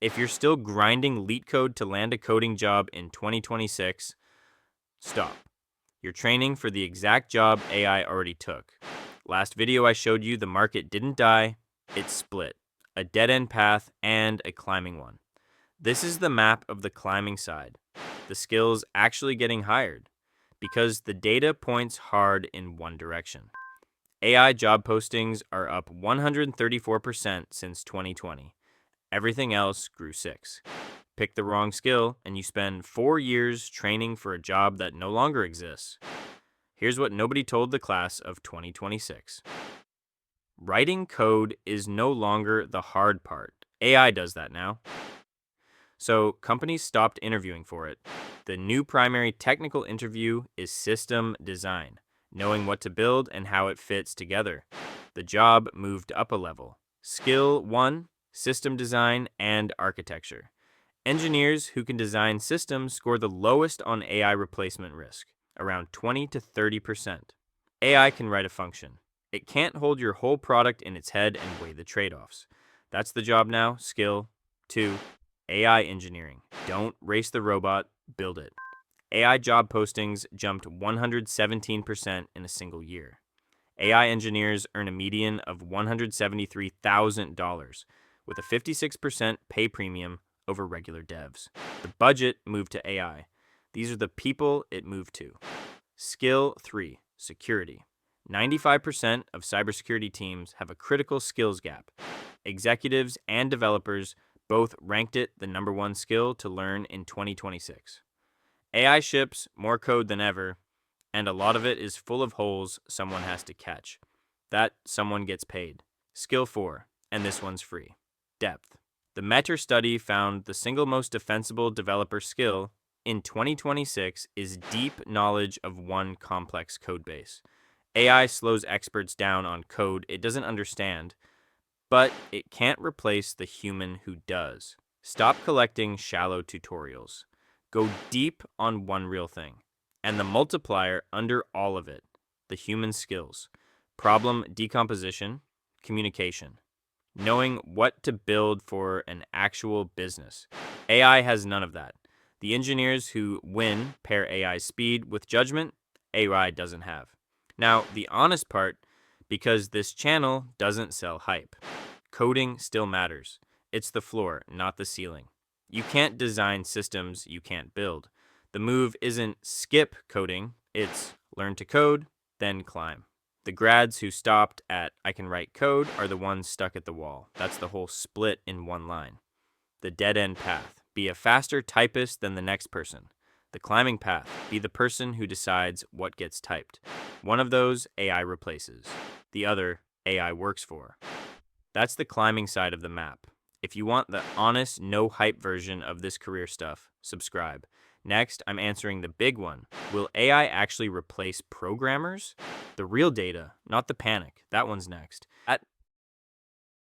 If you're still grinding LeetCode code to land a coding job in 2026, stop. You're training for the exact job AI already took. Last video I showed you, the market didn't die, it split. A dead-end path and a climbing one. This is the map of the climbing side. The skills actually getting hired because the data points hard in one direction. AI job postings are up 134% since 2020. Everything else grew 6. Pick the wrong skill and you spend 4 years training for a job that no longer exists. Here's what nobody told the class of 2026. Writing code is no longer the hard part. AI does that now. So companies stopped interviewing for it. The new primary technical interview is system design, knowing what to build and how it fits together. The job moved up a level. Skill 1, system design and architecture. Engineers who can design systems score the lowest on AI replacement risk, around 20 to 30%. AI can write a function. It can't hold your whole product in its head and weigh the trade-offs. That's the job now. Skill 2, AI engineering. Don't race the robot, build it. AI job postings jumped 117% in a single year. AI engineers earn a median of $173,000 with a 56% pay premium over regular devs. The budget moved to AI. These are the people it moved to. Skill 3, security. 95% of cybersecurity teams have a critical skills gap. Executives and developers both ranked it the #1 skill to learn in 2026. AI ships more code than ever, and a lot of it is full of holes someone has to catch. That someone gets paid. Skill 4, and this one's free. Depth. The Metter study found the single most defensible developer skill in 2026 is deep knowledge of one complex code base. AI slows experts down on code it doesn't understand, but it can't replace the human who does. Stop collecting shallow tutorials. Go deep on one real thing. And the multiplier under all of it, the human skills. Problem decomposition, communication. Knowing what to build for an actual business. AI has none of that. The engineers who win pair AI speed with judgment AI doesn't have. Now, the honest part, because this channel doesn't sell hype. Coding still matters. It's the floor, not the ceiling. You can't design systems you can't build. The move isn't skip coding, it's learn to code, then climb. The grads who stopped at I can write code are the ones stuck at the wall. That's the whole split in one line. The dead-end path. Be a faster typist than the next person. The climbing path. Be the person who decides what gets typed. One of those AI replaces. The other AI works for. That's the climbing side of the map. If you want the honest, no hype version of this career stuff, subscribe. Next, I'm answering the big one. Will AI actually replace programmers? The real data, not the panic. That one's next. That